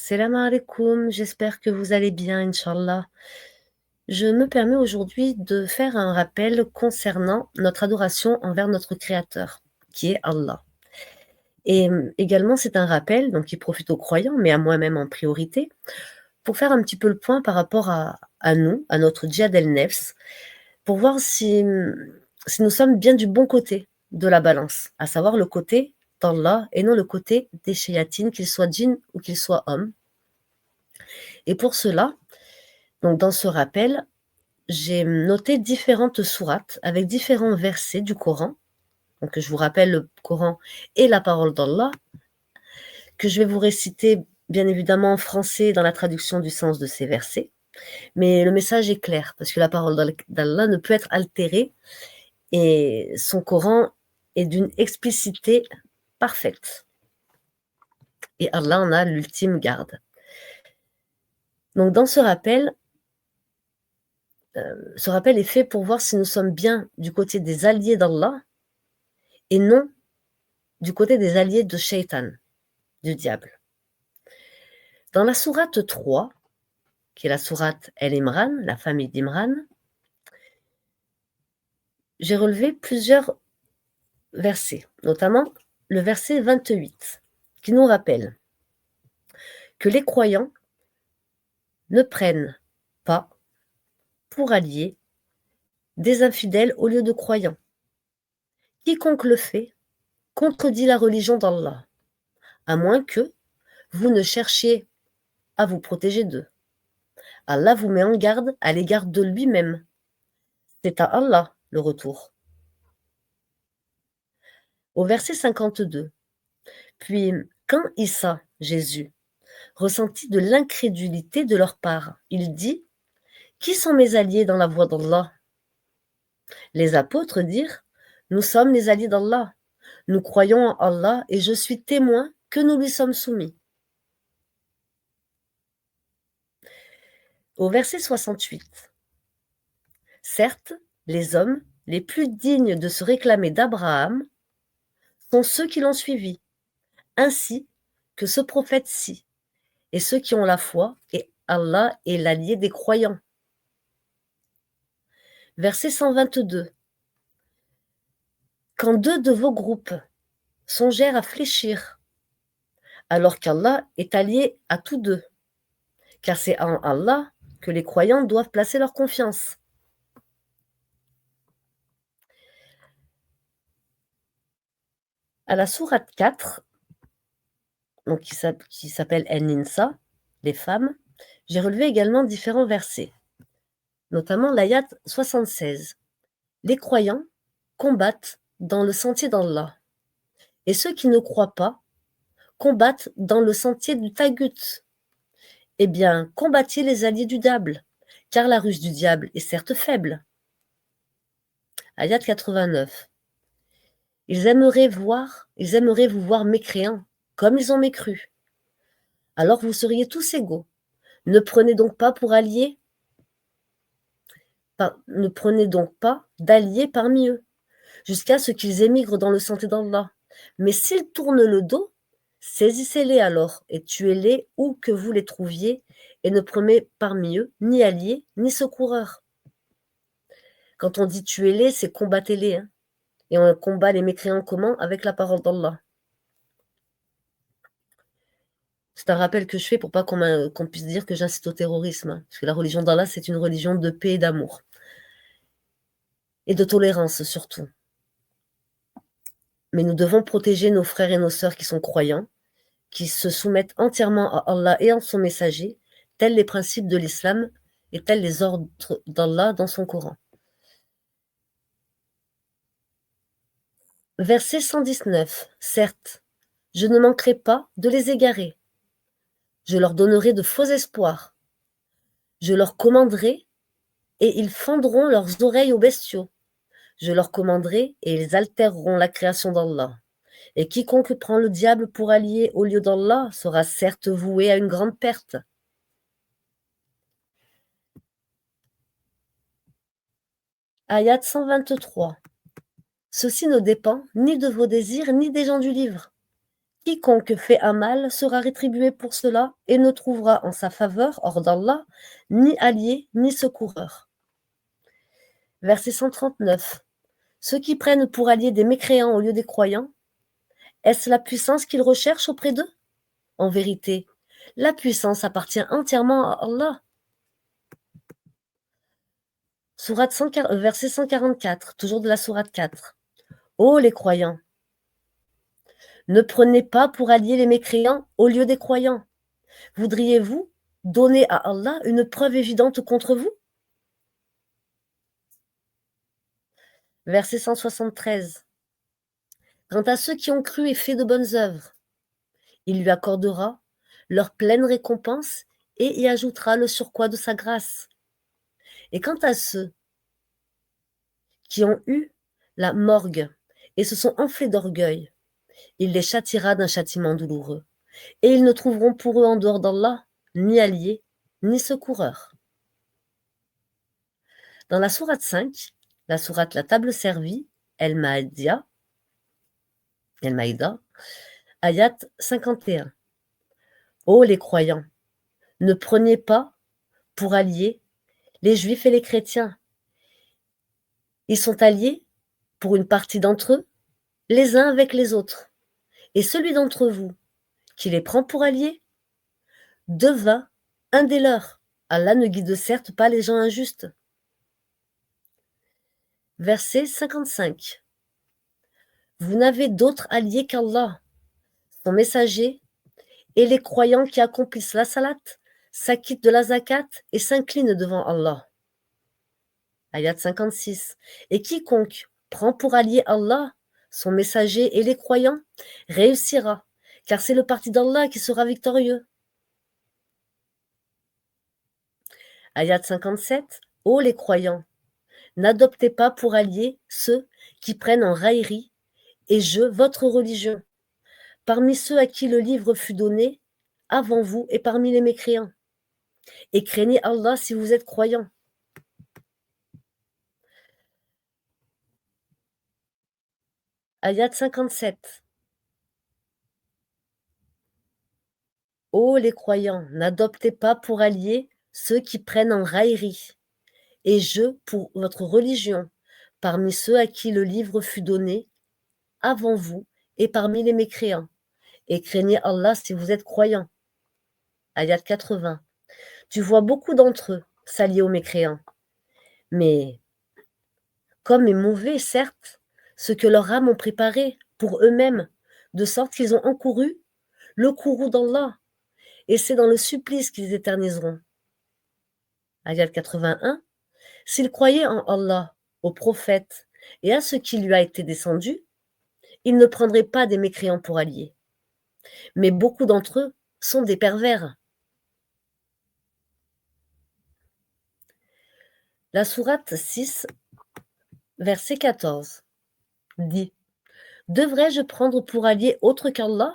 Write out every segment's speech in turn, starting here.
Salam alaikum, j'espère que vous allez bien, Inch'Allah. Je me permets aujourd'hui de faire un rappel concernant notre adoration envers notre Créateur, qui est Allah. Et également, c'est un rappel donc qui profite aux croyants, mais à moi-même en priorité, pour faire un petit peu le point par rapport à nous, à notre djihad el-nefs, pour voir si nous sommes bien du bon côté de la balance, à savoir le côté d'Allah et non le côté des shayatines, qu'ils soient djinns ou qu'ils soient hommes. Et pour cela, donc dans ce rappel, j'ai noté différentes sourates avec différents versets du Coran. Donc je vous rappelle, le Coran est la parole d'Allah, que je vais vous réciter bien évidemment en français dans la traduction du sens de ces versets. Mais le message est clair, parce que la parole d'Allah ne peut être altérée et son Coran est d'une explicité parfaite. Et Allah en a l'ultime garde. Donc dans ce rappel est fait pour voir si nous sommes bien du côté des alliés d'Allah et non du côté des alliés de Shaitan, du diable. Dans la sourate 3, qui est la sourate El-Imran, la famille d'Imran, j'ai relevé plusieurs versets, notamment le verset 28, qui nous rappelle que les croyants ne prennent pas pour alliés des infidèles au lieu de croyants. Quiconque le fait contredit la religion d'Allah, à moins que vous ne cherchiez à vous protéger d'eux. Allah vous met en garde à l'égard de lui-même. C'est à Allah le retour. Au verset 52, puis quand Issa, Jésus, ressentit de l'incrédulité de leur part, il dit: Qui sont mes alliés dans la voie d'Allah? Les apôtres dirent: Nous sommes les alliés d'Allah. Nous croyons en Allah et je suis témoin que nous lui sommes soumis. Au verset 68, certes, les hommes les plus dignes de se réclamer d'Abraham sont ceux qui l'ont suivi, ainsi que ce prophète-ci, et ceux qui ont la foi, et Allah est l'allié des croyants. Verset 122. Quand deux de vos groupes songèrent à fléchir, alors qu'Allah est allié à tous deux, car c'est en Allah que les croyants doivent placer leur confiance. À la sourate 4, donc qui s'appelle En-Nisa, les femmes, j'ai relevé également différents versets, notamment l'ayat 76. Les croyants combattent dans le sentier d'Allah, et ceux qui ne croient pas combattent dans le sentier du Tagut. Eh bien, combattiez les alliés du diable, car la ruse du diable est certes faible. Ayat 89. Ils aimeraient vous voir mécréants, comme ils ont mécru. Alors vous seriez tous égaux. Ne prenez donc pas d'alliés parmi eux, jusqu'à ce qu'ils émigrent dans le sentier d'Allah. Mais s'ils tournent le dos, saisissez-les alors et tuez-les où que vous les trouviez, et ne prenez parmi eux ni alliés ni secoureurs. Quand on dit tuez-les, c'est combattez-les. Hein. Et on combat les mécréants comment? Avec la parole d'Allah. C'est un rappel que je fais pour pas qu'on puisse dire que j'incite au terrorisme. Hein. Parce que la religion d'Allah, c'est une religion de paix et d'amour. Et de tolérance surtout. Mais nous devons protéger nos frères et nos sœurs qui sont croyants, qui se soumettent entièrement à Allah et à son messager, tels les principes de l'islam et tels les ordres d'Allah dans son Coran. Verset 119. Certes, je ne manquerai pas de les égarer. Je leur donnerai de faux espoirs. Je leur commanderai et ils fendront leurs oreilles aux bestiaux. Je leur commanderai et ils altéreront la création d'Allah. Et quiconque prend le diable pour allié au lieu d'Allah sera certes voué à une grande perte. Ayat 123. Ceci ne dépend ni de vos désirs ni des gens du livre. Quiconque fait un mal sera rétribué pour cela et ne trouvera en sa faveur, hors d'Allah, ni allié ni secoureur. Verset 139. Ceux qui prennent pour alliés des mécréants au lieu des croyants, est-ce la puissance qu'ils recherchent auprès d'eux? En vérité, la puissance appartient entièrement à Allah. Verset 144, toujours de la sourate 4. Ô les croyants, ne prenez pas pour alliés les mécréants au lieu des croyants. Voudriez-vous donner à Allah une preuve évidente contre vous? Verset 173. Quant à ceux qui ont cru et fait de bonnes œuvres, il lui accordera leur pleine récompense et y ajoutera le surcroît de sa grâce. Et quant à ceux qui ont eu la morgue et se sont enflés d'orgueil, il les châtiera d'un châtiment douloureux. Et ils ne trouveront pour eux en dehors d'Allah ni alliés, ni secoureurs. Dans la sourate 5, la sourate La Table Servie, El-Maïda, ayat 51. Ô les croyants, ne prenez pas pour alliés les juifs et les chrétiens. Ils sont alliés pour une partie d'entre eux, les uns avec les autres. Et celui d'entre vous qui les prend pour alliés devint un des leurs. Allah ne guide certes pas les gens injustes. Verset 55. Vous n'avez d'autre allié qu'Allah, son messager, et les croyants qui accomplissent la salat, s'acquittent de la zakat et s'inclinent devant Allah. Ayat 56. Et quiconque prend pour allié Allah, son messager et les croyants, réussira, car c'est le parti d'Allah qui sera victorieux. Ayat 57. Ô les croyants, n'adoptez pas pour alliés ceux qui prennent en raillerie et votre religion, parmi ceux à qui le livre fut donné, avant vous et parmi les mécréants. Et craignez Allah si vous êtes croyants. Ayat 57. Ô les croyants, n'adoptez pas pour alliés ceux qui prennent en raillerie, et pour votre religion, parmi ceux à qui le livre fut donné, avant vous et parmi les mécréants. Et craignez Allah si vous êtes croyants. Ayat 80. Tu vois beaucoup d'entre eux s'allier aux mécréants. Mais, comme est mauvais, certes, ce que leurs âmes ont préparé pour eux-mêmes, de sorte qu'ils ont encouru le courroux d'Allah, et c'est dans le supplice qu'ils éterniseront. Ayat 81. S'ils croyaient en Allah, au prophète et à ce qui lui a été descendu, ils ne prendraient pas des mécréants pour alliés. Mais beaucoup d'entre eux sont des pervers. La sourate 6, verset 14, dit: Devrais-je prendre pour allié autre qu'Allah,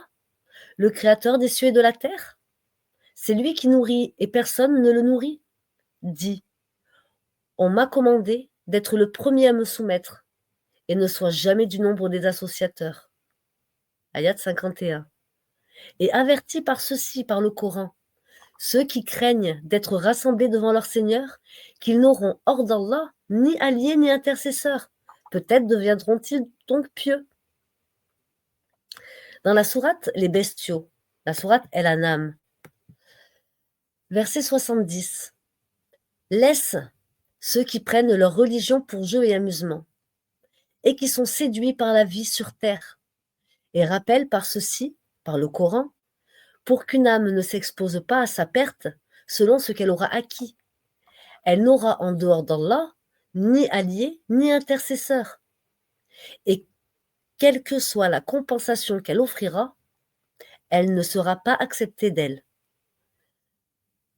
le créateur des cieux et de la terre? C'est lui qui nourrit et personne ne le nourrit. Dit: On m'a commandé d'être le premier à me soumettre, et ne sois jamais du nombre des associateurs. Ayat 51. Et avertis par ceci, par le Coran, ceux qui craignent d'être rassemblés devant leur Seigneur, qu'ils n'auront hors d'Allah ni alliés ni intercesseurs. Peut-être deviendront-ils donc pieux. Dans la sourate Les Bestiaux, la sourate El-Anam, verset 70, laisse ceux qui prennent leur religion pour jeu et amusement, et qui sont séduits par la vie sur terre, et rappelle par ceci, par le Coran, pour qu'une âme ne s'expose pas à sa perte selon ce qu'elle aura acquis. Elle n'aura en dehors d'Allah ni allié ni intercesseur. Et quelle que soit la compensation qu'elle offrira, elle ne sera pas acceptée d'elle.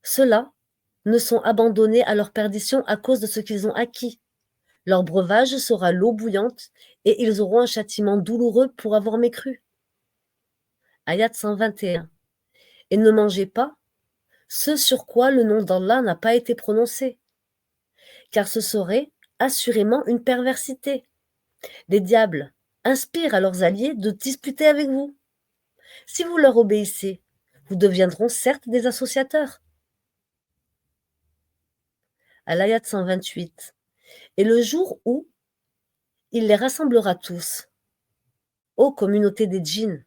Ceux-là ne sont abandonnés à leur perdition à cause de ce qu'ils ont acquis. Leur breuvage sera l'eau bouillante et ils auront un châtiment douloureux pour avoir mécru. Ayat 121. Et ne mangez pas ce sur quoi le nom d'Allah n'a pas été prononcé, car ce serait assurément une perversité. Les diables inspirent à leurs alliés de disputer avec vous. Si vous leur obéissez, vous deviendront certes des associateurs. À l'ayat 128. Et le jour où il les rassemblera tous, ô communauté des djinns,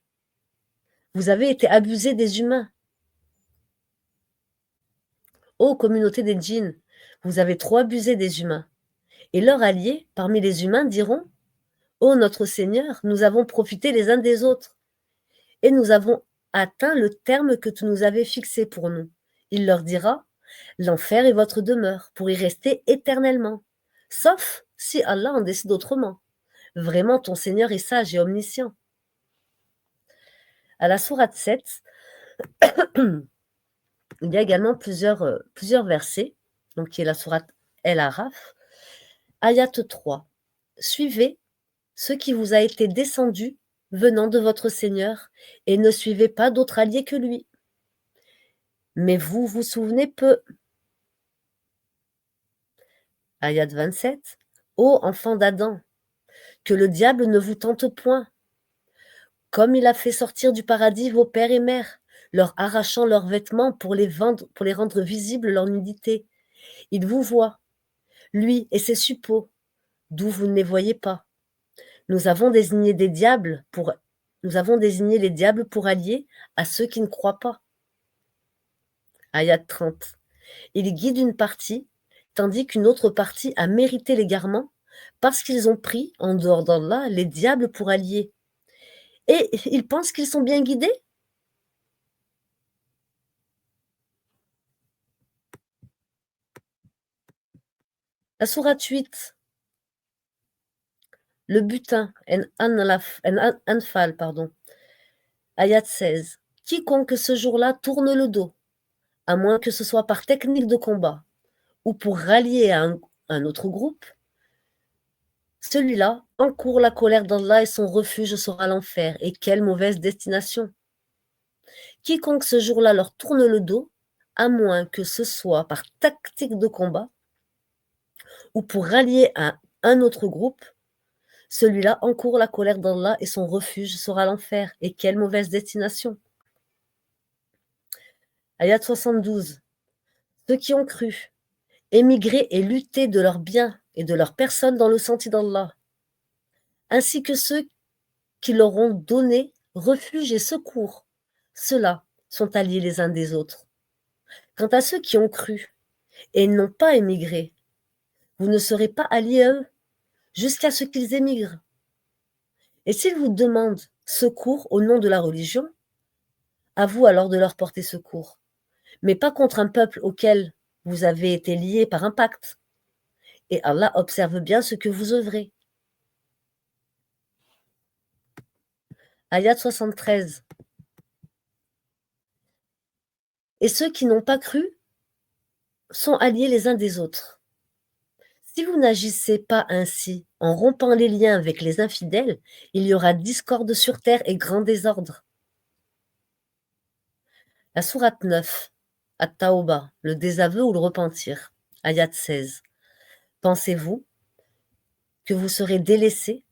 vous avez été abusés des humains. Ô communauté des djinns, vous avez trop abusé des humains. Et leurs alliés, parmi les humains, diront, ô notre Seigneur, nous avons profité les uns des autres, et nous avons atteint le terme que tu nous avais fixé pour nous. Il leur dira, l'enfer est votre demeure, pour y rester éternellement, sauf si Allah en décide autrement. Vraiment, ton Seigneur est sage et omniscient. À la sourate 7, il y a également plusieurs versets, donc qui est la sourate El-Araf, ayat 3. Suivez ce qui vous a été descendu venant de votre Seigneur, et ne suivez pas d'autre allié que lui. Mais vous vous souvenez peu. Ayat 27. Ô enfants d'Adam, que le diable ne vous tente point, comme il a fait sortir du paradis vos pères et mères, leur arrachant leurs vêtements pour les rendre visibles leur nudité. Il vous voit, lui et ses suppôts, d'où vous ne les voyez pas. Nous avons désigné les diables pour alliés à ceux qui ne croient pas. Ayat 30. Il guide une partie, tandis qu'une autre partie a mérité l'égarement, parce qu'ils ont pris, en dehors d'Allah, les diables pour alliés. Et ils pensent qu'ils sont bien guidés? La sourate 8, le butin, Anfal, pardon. Ayat 16. Quiconque ce jour-là tourne le dos, à moins que ce soit par technique de combat ou pour rallier à un autre groupe, celui-là encourt la colère d'Allah et son refuge sera l'enfer. Et quelle mauvaise destination! Quiconque ce jour-là leur tourne le dos, à moins que ce soit par tactique de combat ou pour rallier à un autre groupe, celui-là encourt la colère d'Allah et son refuge sera l'enfer. Et quelle mauvaise destination! Ayat 72. Ceux qui ont cru, émigré et lutté de leurs biens et de leurs personnes dans le sentier d'Allah, ainsi que ceux qui leur ont donné refuge et secours, ceux-là sont alliés les uns des autres. Quant à ceux qui ont cru et n'ont pas émigré, vous ne serez pas alliés à eux jusqu'à ce qu'ils émigrent. Et s'ils vous demandent secours au nom de la religion, à vous alors de leur porter secours, mais pas contre un peuple auquel vous avez été liés par un pacte. Et Allah observe bien ce que vous œuvrez. Ayat 73. Et ceux qui n'ont pas cru sont alliés les uns des autres. Si vous n'agissez pas ainsi, en rompant les liens avec les infidèles, il y aura discorde sur terre et grand désordre. La sourate 9, At-Tawbah, le désaveu ou le repentir, ayat 16. Pensez-vous que vous serez délaissés,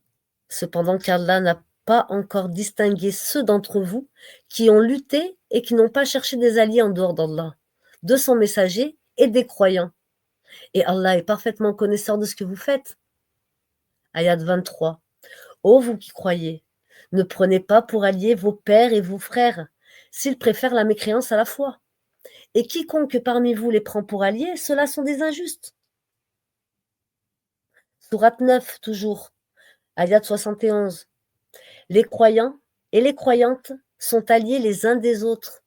cependant qu'Allah n'a pas encore distingué ceux d'entre vous qui ont lutté et qui n'ont pas cherché des alliés en dehors d'Allah, de son messager et des croyants. Et Allah est parfaitement connaisseur de ce que vous faites. Ayat 23. Ô vous qui croyez, ne prenez pas pour alliés vos pères et vos frères, s'ils préfèrent la mécréance à la foi. Et quiconque parmi vous les prend pour alliés, ceux-là sont des injustes. Sourate 9, toujours. Ayat 71. Les croyants et les croyantes sont alliés les uns des autres.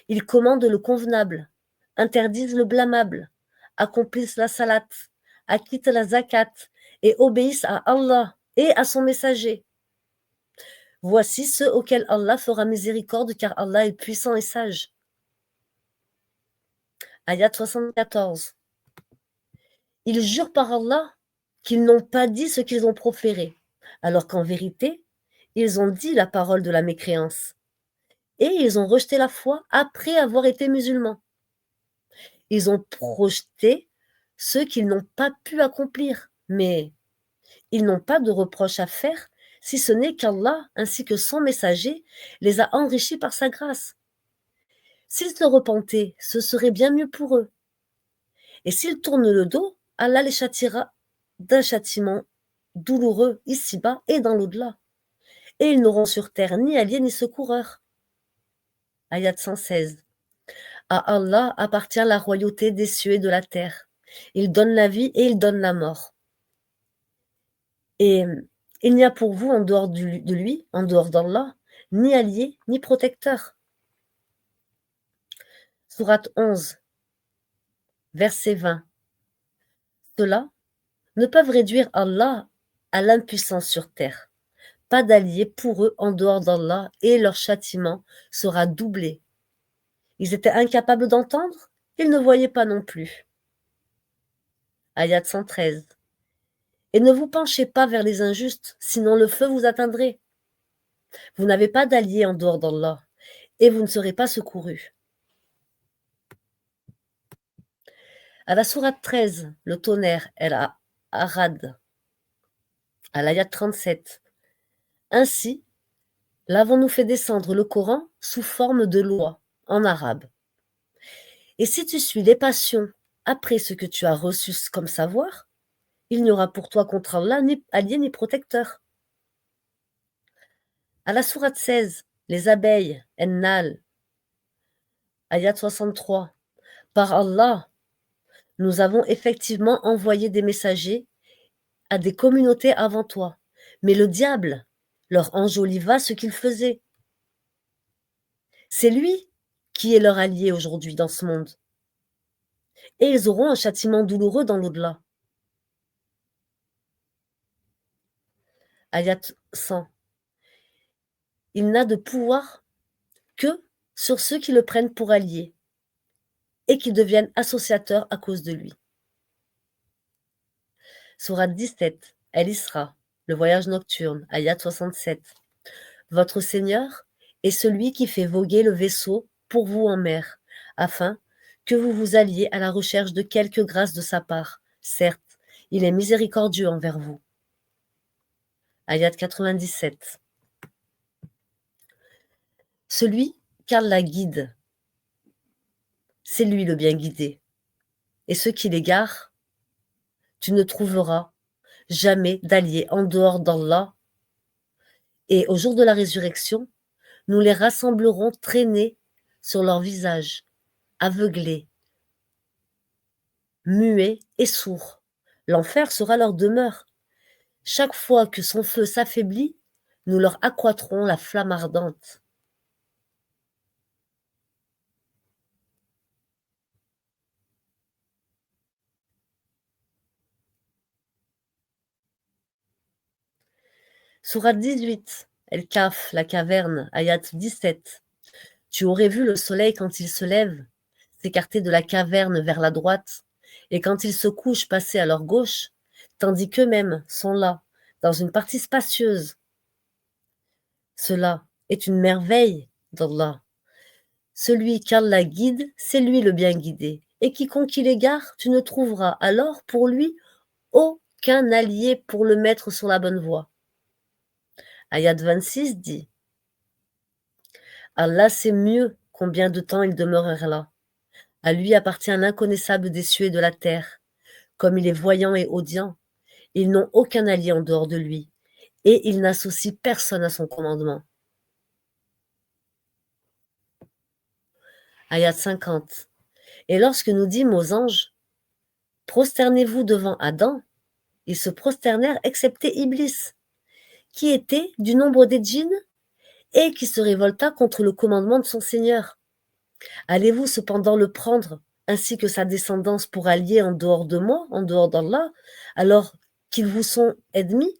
Ils commandent le convenable, interdisent le blâmable, accomplissent la salat, acquittent la zakat et obéissent à Allah et à son messager. Voici ceux auxquels Allah fera miséricorde, car Allah est puissant et sage. Ayat 74. Ils jurent par Allah qu'ils n'ont pas dit ce qu'ils ont proféré, alors qu'en vérité, ils ont dit la parole de la mécréance. Et ils ont rejeté la foi après avoir été musulmans. Ils ont projeté ce qu'ils n'ont pas pu accomplir, mais ils n'ont pas de reproche à faire si ce n'est qu'Allah, ainsi que son messager, les a enrichis par sa grâce. S'ils se repentaient, ce serait bien mieux pour eux. Et s'ils tournent le dos, Allah les châtiera d'un châtiment douloureux ici-bas et dans l'au-delà. Et ils n'auront sur terre ni alliés ni secoureurs. Ayat 116. À Allah appartient la royauté des cieux et de la terre. Il donne la vie et il donne la mort. Et il n'y a pour vous, en dehors de lui, en dehors d'Allah, ni allié, ni protecteur. Sourate 11, verset 20. Ceux-là ne peuvent réduire Allah à l'impuissance sur terre. Pas d'alliés pour eux en dehors d'Allah et leur châtiment sera doublé. Ils étaient incapables d'entendre, ils ne voyaient pas non plus. Ayat 113. Et ne vous penchez pas vers les injustes, sinon le feu vous atteindrait. Vous n'avez pas d'alliés en dehors d'Allah, et vous ne serez pas secourus. À la sourate 13, le tonnerre, El Arad, à l'ayat 37. Ainsi, l'avons-nous fait descendre le Coran sous forme de loi, en arabe. Et si tu suis les passions après ce que tu as reçu comme savoir, il n'y aura pour toi contre Allah ni allié ni protecteur. À la sourate 16, les abeilles, En-Nal, ayat 63. Par Allah, nous avons effectivement envoyé des messagers à des communautés avant toi, mais le diable leur enjoliva ce qu'il faisait. C'est lui qui est leur allié aujourd'hui dans ce monde. Et ils auront un châtiment douloureux dans l'au-delà. Ayat 100. Il n'a de pouvoir que sur ceux qui le prennent pour allié et qui deviennent associateurs à cause de lui. Sourate 17, El-Isra, le voyage nocturne, ayat 67. Votre Seigneur est celui qui fait voguer le vaisseau pour vous en mer, afin que vous vous alliez à la recherche de quelque grâce de sa part. Certes, il est miséricordieux envers vous. Ayat 97. Celui qu'Allah guide, c'est lui le bien guidé. Et ceux qui l'égarent, tu ne trouveras jamais d'alliés en dehors d'Allah. Et au jour de la résurrection, nous les rassemblerons traînés sur leur visage, aveuglés, muets et sourds. L'enfer sera leur demeure. Chaque fois que son feu s'affaiblit, nous leur accroîtrons la flamme ardente. Sourate 18, El-Kaf, la caverne, ayat 17. Tu aurais vu le soleil quand il se lève, s'écarter de la caverne vers la droite, et quand il se couche passer à leur gauche, tandis qu'eux-mêmes sont là, dans une partie spacieuse. Cela est une merveille d'Allah. Celui qu'Allah guide, c'est lui le bien guidé. Et quiconque il égare, tu ne trouveras alors pour lui aucun allié pour le mettre sur la bonne voie. Ayat 26 dit: Allah sait mieux combien de temps il demeurera là. À lui appartient l'inconnaissable des cieux et de la terre. Comme il est voyant et audient, ils n'ont aucun allié en dehors de lui, et il n'associe personne à son commandement. Ayat 50. Et lorsque nous dîmes aux anges: prosternez-vous devant Adam, ils se prosternèrent excepté Iblis, qui était du nombre des djinns et qui se révolta contre le commandement de son Seigneur. Allez-vous cependant le prendre, ainsi que sa descendance, pour allier en dehors de moi, en dehors d'Allah, alors qu'ils vous sont ennemis?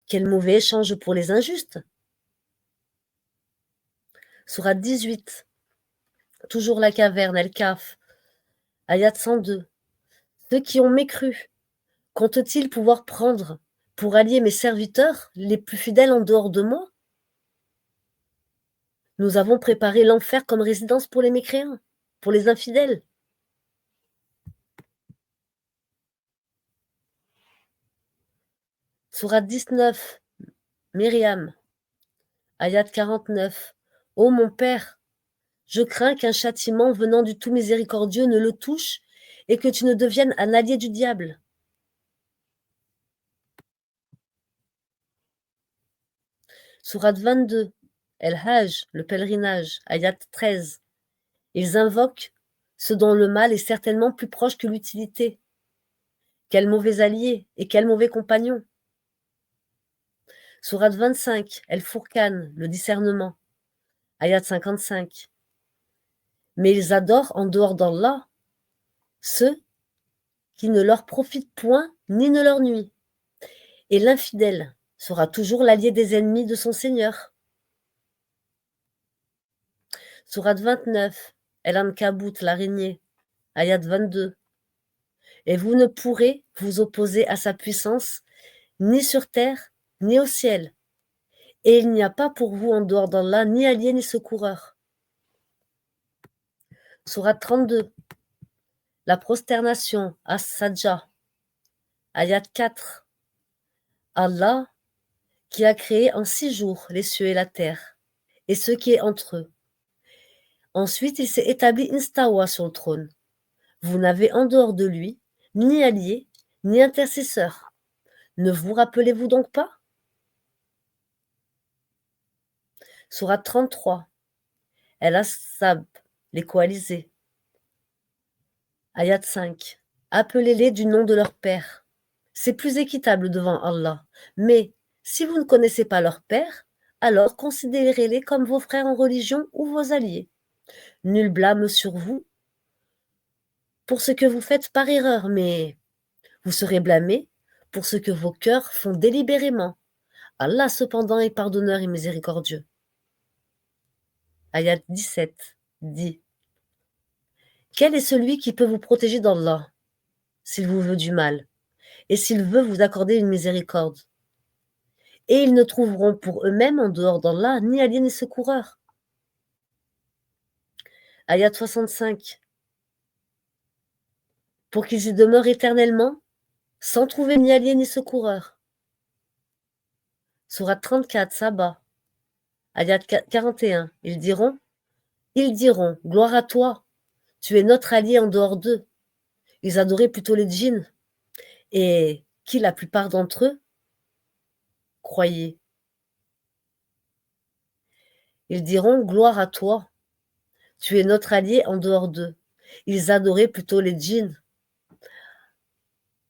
Quel mauvais échange pour les injustes! Sourate 18, toujours la caverne, El-Kaf, ayat 102. Ceux qui ont mécru, comptent-ils pouvoir prendre pour allier mes serviteurs, les plus fidèles en dehors de moi? Nous avons préparé l'enfer comme résidence pour les mécréants, pour les infidèles. Sourate 19, Myriam, ayat 49. Ô mon père, je crains qu'un châtiment venant du tout miséricordieux ne le touche et que tu ne deviennes un allié du diable. Sourate 22, El-Hajj, le pèlerinage, ayat 13. Ils invoquent ce dont le mal est certainement plus proche que l'utilité. Quel mauvais allié et quel mauvais compagnon. Sourate 25, El-Furqan, le discernement, ayat 55. Mais ils adorent en dehors d'Allah ceux qui ne leur profitent point ni ne leur nuit. Et l'infidèle sera toujours l'allié des ennemis de son Seigneur. Sourate 29, El-Ankabut, l'araignée, ayat 22. Et vous ne pourrez vous opposer à sa puissance ni sur terre, ni au ciel. Et il n'y a pas pour vous en dehors d'Allah ni allié ni secoureur. Sourate 32, la prosternation, As-Sajda, ayat 4. Allah, qui a créé en 6 jours les cieux et la terre, et ce qui est entre eux. Ensuite, il s'est établi Instawa sur le trône. Vous n'avez en dehors de lui ni allié, ni intercesseur. Ne vous rappelez-vous donc pas? Sourate 33, El-Ahzab, les coalisés. Ayat 5. Appelez-les du nom de leur père. C'est plus équitable devant Allah. Mais si vous ne connaissez pas leur père, alors considérez-les comme vos frères en religion ou vos alliés. Nul blâme sur vous pour ce que vous faites par erreur, mais vous serez blâmés pour ce que vos cœurs font délibérément. Allah cependant est pardonneur et miséricordieux. Ayat 17 dit: Quel est celui qui peut vous protéger d'Allah s'il vous veut du mal et s'il veut vous accorder une miséricorde? Et ils ne trouveront pour eux-mêmes en dehors d'Allah ni alliés ni secoureurs. Ayat 65. Pour qu'ils y demeurent éternellement, sans trouver ni alliés ni secoureurs. Sourate 34, Saba, ayat 41. Ils diront, gloire à toi, tu es notre allié en dehors d'eux. Ils adoraient plutôt les djinns, et qui la plupart d'entre eux croyaient. Ils diront, gloire à toi, tu es notre allié en dehors d'eux. Ils adoraient plutôt les djinns,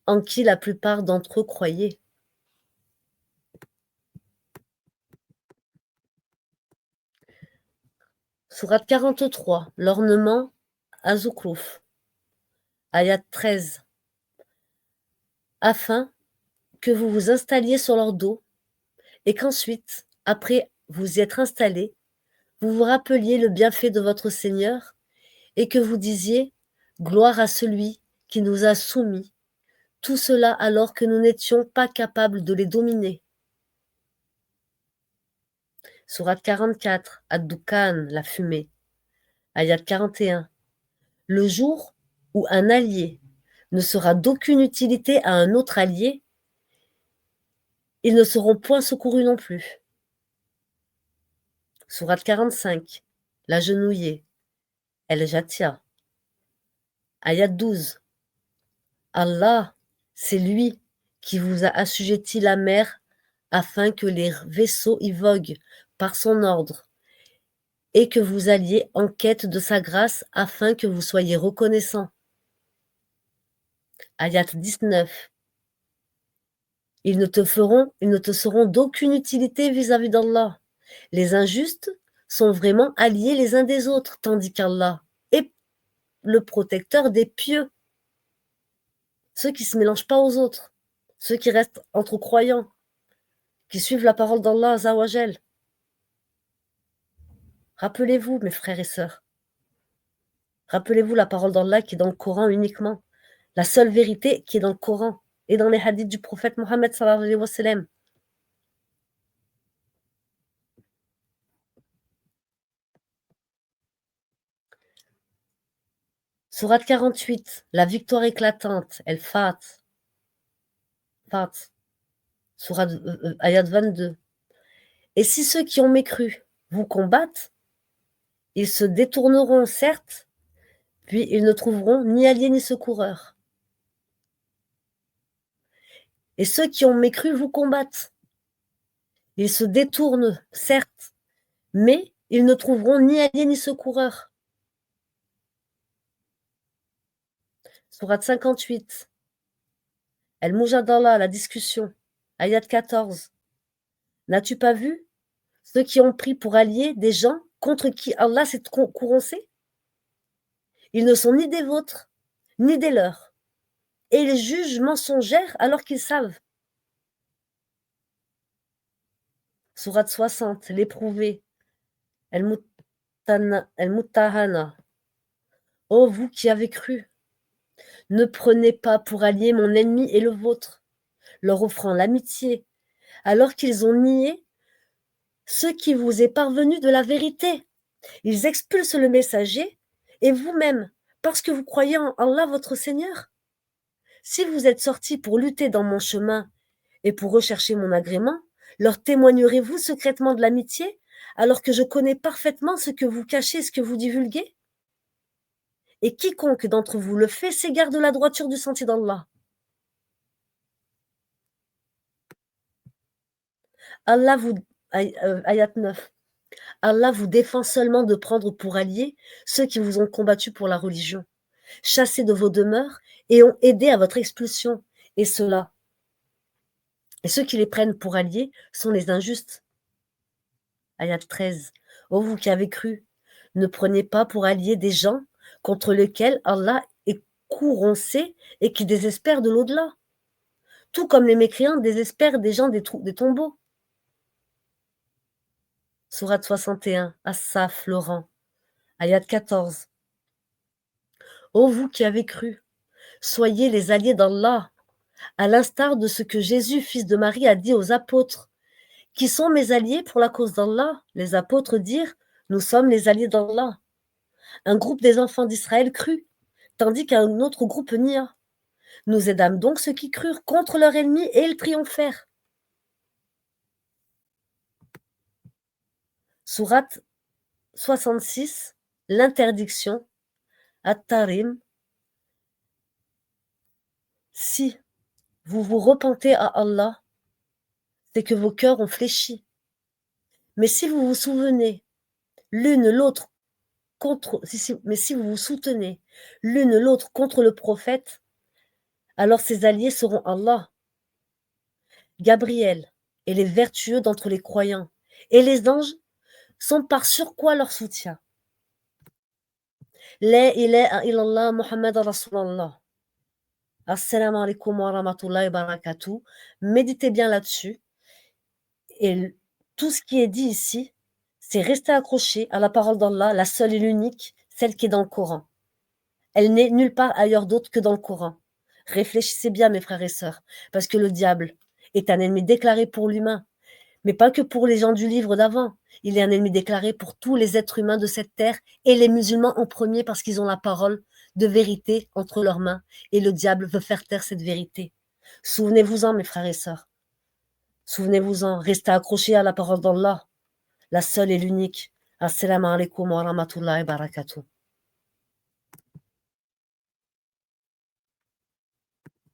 en qui la plupart d'entre eux croyaient. Sourate 43, l'ornement Az-Zukhruf, ayat 13. Afin que vous vous installiez sur leur dos et qu'ensuite, après vous y être installés, vous vous rappeliez le bienfait de votre Seigneur et que vous disiez gloire à celui qui nous a soumis, tout cela alors que nous n'étions pas capables de les dominer. Sourate 44, Ad-Dukhan, la fumée, ayat 41. Le jour où un allié ne sera d'aucune utilité à un autre allié, ils ne seront point secourus non plus. Sourate 45, la genouillée, El-Jathia, ayat 12. Allah, c'est lui qui vous a assujetti la mer afin que les vaisseaux y voguent par son ordre et que vous alliez en quête de sa grâce afin que vous soyez reconnaissants. Ayat 19. Ils ne te seront d'aucune utilité vis-à-vis d'Allah. Les injustes sont vraiment alliés les uns des autres, tandis qu'Allah est le protecteur des pieux, ceux qui ne se mélangent pas aux autres, ceux qui restent entre croyants, qui suivent la parole d'Allah Azawajal. Rappelez-vous, mes frères et sœurs, rappelez-vous la parole d'Allah qui est dans le Coran uniquement, la seule vérité qui est dans le Coran et dans les hadiths du prophète Mohammed sallallahu alayhi wa sallam. Sourate 48, la victoire éclatante, El-Fat. Ayat 22. Et si ceux qui ont mécru vous combattent, ils se détourneront certes, puis ils ne trouveront ni alliés ni secoureurs. Et ceux qui ont mécru vous combattent. Ils se détournent certes, mais ils ne trouveront ni alliés ni secoureurs. Sourate 58. El Mujadala, la discussion. Ayat 14. N'as-tu pas vu ceux qui ont pris pour alliés des gens contre qui Allah s'est courancé? Ils ne sont ni des vôtres, ni des leurs. Et ils jugent mensongères alors qu'ils savent. Sourate 60, l'éprouvé. El Muttahana. Ô vous qui avez cru, ne prenez pas pour alliés mon ennemi et le vôtre, leur offrant l'amitié, alors qu'ils ont nié ce qui vous est parvenu de la vérité. Ils expulsent le messager et vous-même, parce que vous croyez en Allah votre Seigneur. Si vous êtes sortis pour lutter dans mon chemin et pour rechercher mon agrément, leur témoignerez-vous secrètement de l'amitié, alors que je connais parfaitement ce que vous cachez et ce que vous divulguez? Et quiconque d'entre vous le fait s'égare de la droiture du sentier d'Allah. Allah vous, ayat 9. Allah vous défend seulement de prendre pour alliés ceux qui vous ont combattu pour la religion, chassés de vos demeures et ont aidé à votre expulsion. Et ceux qui les prennent pour alliés sont les injustes. Ayat 13. Ô vous qui avez cru, ne prenez pas pour alliés des gens contre lesquels Allah est courancé et qui désespèrent de l'au-delà, tout comme les mécréants désespèrent des gens des tombeaux. Sourate 61, As-Saf, Laurent, Ayat 14. Ô vous qui avez cru, soyez les alliés d'Allah, à l'instar de ce que Jésus, fils de Marie, a dit aux apôtres. Qui sont mes alliés pour la cause d'Allah? Les apôtres dirent, nous sommes les alliés d'Allah. Un groupe des enfants d'Israël crut, tandis qu'un autre groupe nia. Nous aidâmes donc ceux qui crurent contre leurs ennemis et ils triomphèrent. Sourate 66, l'interdiction, At-Tarim. Si vous vous repentez à Allah, c'est que vos cœurs ont fléchi. Mais si vous vous souvenez l'une l'autre mais si vous vous soutenez l'une l'autre contre le prophète, alors ses alliés seront Allah, Gabriel et les vertueux d'entre les croyants, et les anges sont par surcroît leur soutien. La ilaha illallah Muhammad Rasulallah. Assalamu alaikum wa rahmatullahi wa barakatuh. Méditez bien là-dessus. Et tout ce qui est dit ici, c'est rester accroché à la parole d'Allah, la seule et l'unique, celle qui est dans le Coran. Elle n'est nulle part ailleurs d'autre que dans le Coran. Réfléchissez bien, mes frères et sœurs, parce que le diable est un ennemi déclaré pour l'humain, mais pas que pour les gens du livre d'avant. Il est un ennemi déclaré pour tous les êtres humains de cette terre et les musulmans en premier parce qu'ils ont la parole de vérité entre leurs mains et le diable veut faire taire cette vérité. Souvenez-vous-en, mes frères et sœurs. Souvenez-vous-en, restez accrochés à la parole d'Allah, la seule et l'unique. Assalamu alaikum wa rahmatullahi wa barakatuh.